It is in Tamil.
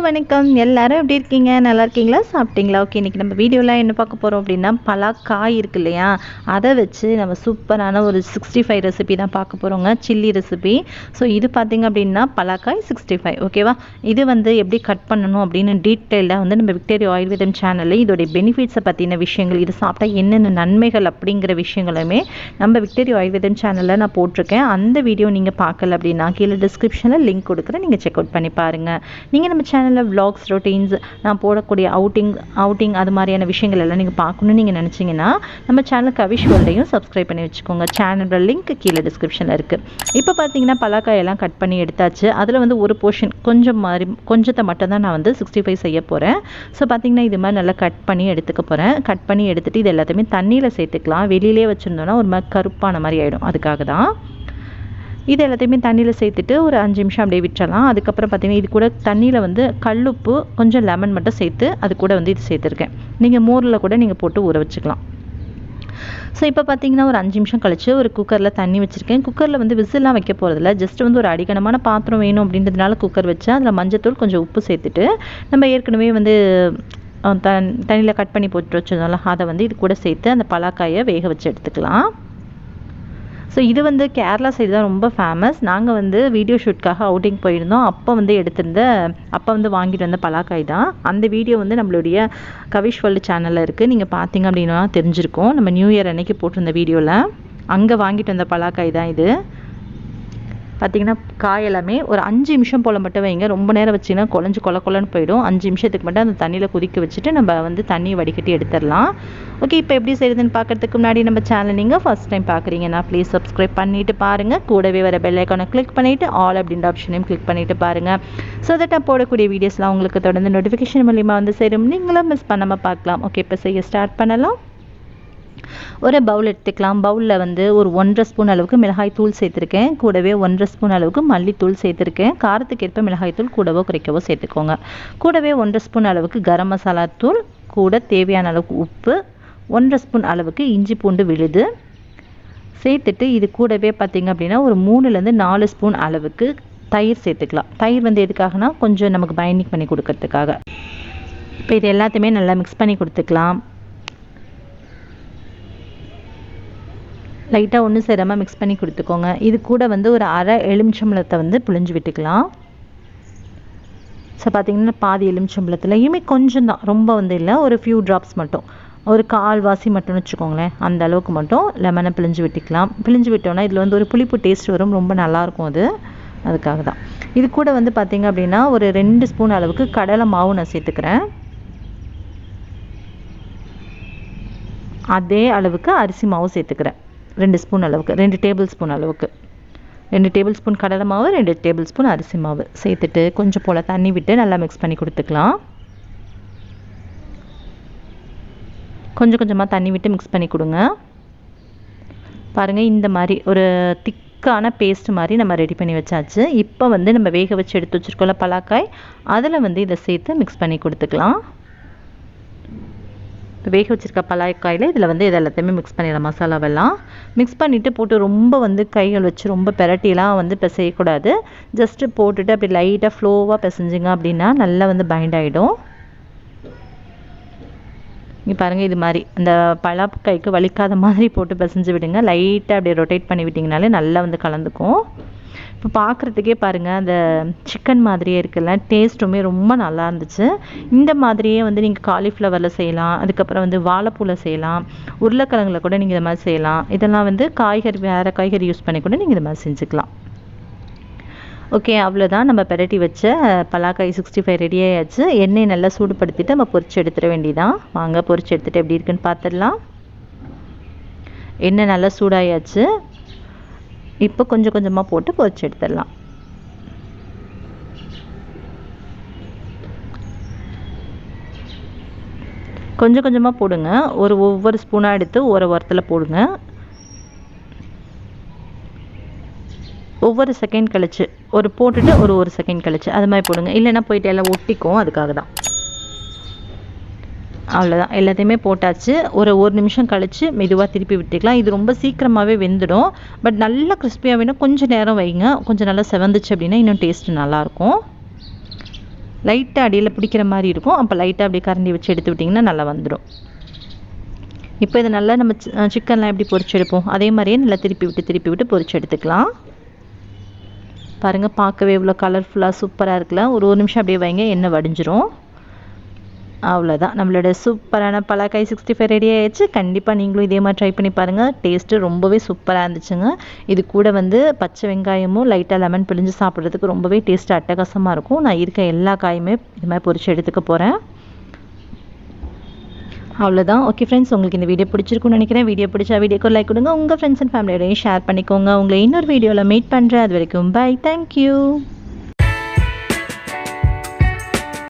வணக்கம் எல்லாரும் எப்படி இருக்கீங்க நல்லா இருக்கீங்களா சாப்பிட்டீங்களா ஓகே இன்னைக்கு நம்ம வீடியோல என்ன பார்க்க போறோம் அப்படினா பலாக்காய் இருக்கு இல்லையா அதை வச்சு நம்ம சூப்பரான ஒரு 65 ரெசிபி தான் பார்க்க போறோங்க சில்லி ரெசிபி சோ இது பாத்தீங்க அப்படினா பலாக்காய் 65 ஓகேவா இது வந்து எப்படி கட் பண்ணனும் அப்படினு டீடைலா வந்து நம்ம விக்டோரியா ஆயுர்வேதம் சேனல்ல இதோட பெனிஃபிட்ஸ் பத்தின விஷயங்கள் இது சாப்பிட்டா என்னென்ன நன்மைகள் அப்படிங்கற விஷயங்களுமே நம்ம விக்டோரியா ஆயுர்வேதம் சேனல்ல நான் போட்டுருக்கேன் அந்த வீடியோ நீங்க பார்க்கல அப்படினா கீழ டிஸ்கிரிப்ஷன்ல லிங்க் கொடுக்கிறேன் நீங்க செக் அவுட் பண்ணி பாருங்க நீங்க நம்ம சேனல்ல vlogs routines நான் போடக்கூடிய outing அது மாதிரியான விஷயங்கள் எல்லாம் நீங்க பார்க்கணும்னு நீங்க நினைச்சீங்கன்னா நம்ம சேனல் கவிஷ் வேர்ல்டையும் சப்ஸ்கிரைப் பண்ணி வெச்சுக்கோங்க சேனலோட லிங்க் கீழ டிஸ்கிரிப்ஷன்ல இருக்கு இப்போ பாத்தீங்கன்னா பலாக்காய் எல்லாம் கட் பண்ணி எடுத்தாச்சு அதுல வந்து ஒரு போர்ஷன் கொஞ்சத்தை மட்டும் தான் நான் வந்து 65 செய்ய போறேன் சோ பாத்தீங்கன்னா இது மாதிரி நல்லா கட் பண்ணி எடுத்துக்க போறேன் கட் பண்ணி எடுத்துட்டு இது எல்லாத்தையுமே தண்ணியில சேர்த்துக்கலாம் வெளியிலே வச்சிருந்தோம்னா ஒரு மாதிரி கருப்பான மாதிரி ஆயிடும் அதுக்காக தான் இது எல்லாத்தையுமே தண்ணியில சேர்த்துட்டு ஒரு 5 நிமிஷம் அப்படியே விட்டுறலாம் அதுக்கு அப்புறம் பாத்தீங்கன்னா இது கூட தண்ணியில வந்து கல்லுப்பு கொஞ்சம் லெமன் மட்டும் சேர்த்து அது கூட வந்து இது சேர்த்திருக்கேன் நீங்க மோர்ல கூட நீங்க போட்டு ஊற வச்சுக்கலாம் சோ இப்போ பாத்தீங்கன்னா ஒரு 5 நிமிஷம் கழிச்சு ஒரு குக்கர்ல தண்ணி வச்சிருக்கேன் குக்கர்ல வந்து விசில்லாம் வைக்க போறது இல்ல ஜஸ்ட் வந்து ஒரு அடிகனமான பாத்திரம் வேணும் அப்படின்றதுனால குக்கர் வச்சேன் அதுல மஞ்சள் கொஞ்சம் உப்பு சேர்த்துட்டு நம்ம ஏற்கனவே வந்து தண்ணியில கட் பண்ணி போட்டு வச்சிருந்தோம்ல அதை வந்து இது கூட சேர்த்து அந்த பலாக்காயை வேக வச்சு எடுத்துக்கலாம் சோ இது வந்து கேரளா சைடு தான் ரொம்ப ஃபேமஸ் நாங்க வந்து வீடியோ ஷூட்காக அவுட்டிங் போயிருந்தோம் அப்ப வந்து வாங்கிட்டு வந்த பலாக்காய் தான் அந்த வீடியோ வந்து நம்மளுடைய கவிஷ் வேர்ல்ட் சேனல்ல இருக்கு நீங்க பாத்தீங்க அப்படினா தெரிஞ்சிருக்கும் நம்ம நியூ இயர் அன்னைக்கு போட்டிருந்த வீடியோல அங்க வாங்கிட்டு வந்த பலாக்காய் தான் இது பாத்தீங்கன்னா காய் எல்லாமே ஒரு 5 நிமிஷம் போல மட்டும் வைங்க ரொம்ப நேரம் வச்சீனா குழஞ்சு கொலன்னு போய்டும் 5 நிமிஷத்துக்கு மட்டும் அந்த தண்ணியில கொதிக்க வச்சிட்டு நம்ம வந்து தண்ணி வடிகட்டி எடுத்துறலாம் ஓகே இப்போ எப்படி செய்யறதுன்னு பார்க்கிறதுக்கு முன்னாடி நம்ம சேனல் நீங்க ஃபர்ஸ்ட் டைம் பார்க்கறீங்கன்னா ப்ளீஸ் சப்ஸ்கிரைப் பண்ணிட்டு பாருங்க கூடவே வர பெல் ஐகானை கிளிக் பண்ணிட்டு ஆல் அப்படின்ற ஆப்ஷனையும் கிளிக் பண்ணிட்டு பாருங்க சோ தட் நான் போடக்கூடிய வீடியோஸ்லாம் உங்களுக்கு தொடர்ந்து நோட்டிஃபிகேஷன் மூலமா வந்து சேரும் நீங்களும் மிஸ் பண்ணாம பார்க்கலாம் ஓகே இப்போ செய்ய ஸ்டார்ட் பண்ணலாம் ஒரு பவுல் எடுத்துக்கலாம் பவுல்ல வந்து ஒரு 1.5 ஸ்பூன் அளவுக்கு மிளகாய் தூள் சேர்த்திருக்கேன் கூடவே 1.5 ஸ்பூன் அளவுக்கு மல்லி தூள் சேர்த்திருக்கேன் காரத்துக்கு ஏற்ப மிளகாய் தூள் கூடவோ குறைக்கவோ சேர்த்துக்கோங்க கூடவே 1.5 ஸ்பூன் அளவுக்கு கரம் மசாலா தூள் கூட தேவையான அளவுக்கு உப்பு 1.5 ஸ்பூன் அளவுக்கு இஞ்சி பூண்டு விழுது சேர்த்துட்டு இது கூடவே பாத்தீங்க அப்படினா ஒரு 3 ல இருந்து 4 ஸ்பூன் அளவுக்கு தயிர் சேர்த்துக்கலாம் தயிர் வந்து எதுக்காகனா கொஞ்சம் நமக்கு பைண்டிங் பண்ணி கொடுக்கிறதுக்காக இப்போ இது எல்லாத்தையுமே நல்லா மிக்ஸ் பண்ணி கொடுத்துக்கலாம் லைட்டா ஒண்ணு சேராம மிக்ஸ் பண்ணி கொடுத்துக்கோங்க இது கூட வந்து ஒரு அரை எலுமிச்சம்பழத்தை வந்து புழிஞ்சு விட்டுக்கலாம் சோ பாத்தீங்கன்னா பாதி எலுமிச்சம்பழத்துலயுமே கொஞ்சம் தான் ரொம்ப வந்து இல்ல ஒரு few drops மட்டும் ஒரு கால்வாசி மட்டும் வெச்சுக்கோங்களேன் அந்த அளவுக்கு மட்டும் லெமனை பிழிஞ்சு விட்டுக்கலாம் பிழிஞ்சு விட்டோம்னா இதுல வந்து ஒரு புளிப்பு டேஸ்ட் வரும் ரொம்ப நல்லா இருக்கும் அதுக்காக தான் இது கூட வந்து பாத்தீங்க அப்படினா ஒரு 2 ஸ்பூன் அளவுக்கு கடலை மாவு நான் சேர்த்துக்கிறேன் அதே அளவுக்கு அரிசி மாவு சேர்த்துக்கிறேன் 2 ஸ்பூன் அளவுக்கு 2 டேபிள் ஸ்பூன் அளவுக்கு 2 டேபிள் ஸ்பூன் கடலை மாவு 2 டேபிள் ஸ்பூன் அரிசி மாவு சேர்த்துட்டு கொஞ்சம் போல தண்ணி விட்டு நல்லா மிக்ஸ் பண்ணி கொடுத்துக்கலாம் கொஞ்சமா தண்ணி விட்டு மிக்ஸ் பண்ணி கொடுங்க பாருங்க இந்த மாதிரி ஒரு திக்கான பேஸ்ட் மாதிரி நம்ம ரெடி பண்ணி வச்சாச்சு இப்போ வந்து நம்ம வேக வச்சு எடுத்து வச்சிருக்கோம்ல பலாக்காய் அதுல வந்து இத சேர்த்து மிக்ஸ் பண்ணி கொடுத்துக்கலாம் வேக வச்சிருக்க பலாக்காயில இதுல வந்து இதெல்லாத்தையுமே மிக்ஸ் பண்ணிடலாம் மசாலாவெல்லாம் மிக்ஸ் பண்ணிட்டு போட்டு ரொம்ப வந்து கைகள் வச்சு ரொம்ப பெரட்டிலாம் வந்து பிசைய கூடாது ஜஸ்ட் போட்டுட்டு அப்படி லைட்டா ஃப்ளோவா பிசைஞ்சிங்க அப்படினா நல்லா வந்து பைண்ட் ஆயிடும் இங்க பாருங்க இது மாதிரி அந்த பலாக்காய்க்கு வலிக்காத மாதிரி போட்டு பிசைஞ்சு விடுங்க லைட்டா அப்படியே ரொட்டேட் பண்ணி விட்டீங்கனாலே நல்லா வந்து கலந்துக்கும் இப்போ பார்க்கிறதுக்கே பாருங்க அந்த சிக்கன் மாதிரியே இருக்குல்ல டேஸ்ட்டுமே ரொம்ப நல்லா இருந்துச்சு இந்த மாதிரியே வந்து நீங்க காலிஃப்ளவர்ல செய்யலாம் அதுக்கு அப்புறம் வந்து வாழைப்பூல செய்யலாம் உருளைக்கிழங்குல கூட நீங்க இந்த மாதிரி செய்யலாம் இதெல்லாம் வந்து வேற காய்கறி யூஸ் பண்ணி கூட நீங்க இந்த மாதிரி செஞ்சுக்கலாம் ஓகே அவ்வளவுதான் நம்ம பெரட்டி வச்ச பலாக்காய் 65 ரெடி ஆயாச்சு எண்ணெய் நல்லா சூடுபடுத்திட்டு நம்ம பொரிச்சு எடுத்துற வேண்டியதான் வாங்க பொரிச்சு எடுத்துட்டு எப்படி இருக்குன்னு பார்த்துடலாம் எண்ணெய் நல்லா சூடாயாச்சு இப்போ கொஞ்சமா போட்டு பொரிச்சு எடுத்துடலாம் கொஞ்சமா போடுங்க ஒவ்வொரு ஸ்பூனா எடுத்து ஒரு வாரத்துல போடுங்க ஒவ்வொரு செகண்ட் கழிச்சு ஒரு போட்டுட்டு ஒரு செகண்ட் கழிச்சு அது மாதிரி போடுங்க இல்லனா போயிட்டு எல்லாம் ஒட்டிக்கும் அதுக்காக தான் அவ்வளவுதான் எல்லாத்தையுமே போட்டாச்சு ஒரு நிமிஷம் கழிச்சு மெதுவா திருப்பி விட்டுக்கலாம் இது ரொம்ப சீக்கிரமாவே வெந்துடும் பட் நல்ல கிறிஸ்பியா வேணும் கொஞ்சம் நேரம் வைங்க கொஞ்சம் நல்லா செவந்துச்சு அப்படினா இன்னும் டேஸ்ட் நல்லா இருக்கும் லைட்டாக அடியில் பிடிக்கிற மாதிரி இருக்கும். அப்போ லைட்டாக அப்படியே கரண்டி வச்சு எடுத்து விட்டிங்கன்னா நல்லா வந்துடும். இப்போ இதை நல்லா நம்ம சிக்கன்லாம் எப்படி பொரிச்சு எடுப்போம் அதே மாதிரியே நல்லா திருப்பி விட்டு பொரிச்சு எடுத்துக்கலாம். பாருங்கள், பார்க்கவே இவ்வளோ கலர்ஃபுல்லாக சூப்பராக இருக்குல்ல. ஒரு நிமிஷம் அப்படியே வைங்க, எண்ணெய் வடிஞ்சிரும். அவ்வளோதான், நம்மளோட சூப்பரான பலாக்காய் 65 ரெடி ஆயிடுச்சு. கண்டிப்பாக நீங்களும் இதே மாதிரி ட்ரை பண்ணி பாருங்கள். டேஸ்ட்டு ரொம்பவே சூப்பராக இருந்துச்சுங்க. இது கூட வந்து பச்சை வெங்காயமும் லைட்டாக லெமன் பிழிஞ்சு சாப்பிட்றதுக்கு ரொம்பவே டேஸ்ட்டு அட்டகாசமாக இருக்கும். நான் இருக்க எல்லா காயுமே இது மாதிரி பொரிச்சு எடுத்துக்க போகிறேன். அவ்வளோதான். ஓகே ஃப்ரெண்ட்ஸ், உங்களுக்கு இந்த வீடியோ பிடிச்சிருக்குன்னு நினைக்கிறேன். வீடியோ பிடிச்சா வீடியோக்கு லைக் கொடுங்க. உங்கள் ஃப்ரெண்ட்ஸ் அண்ட் ஃபேமிலியோடையும் ஷேர் பண்ணிக்கோங்க. உங்களை இன்னொரு வீடியோவில் மீட் பண்ணுறேன். அது வரைக்கும் பை. தேங்க்யூ.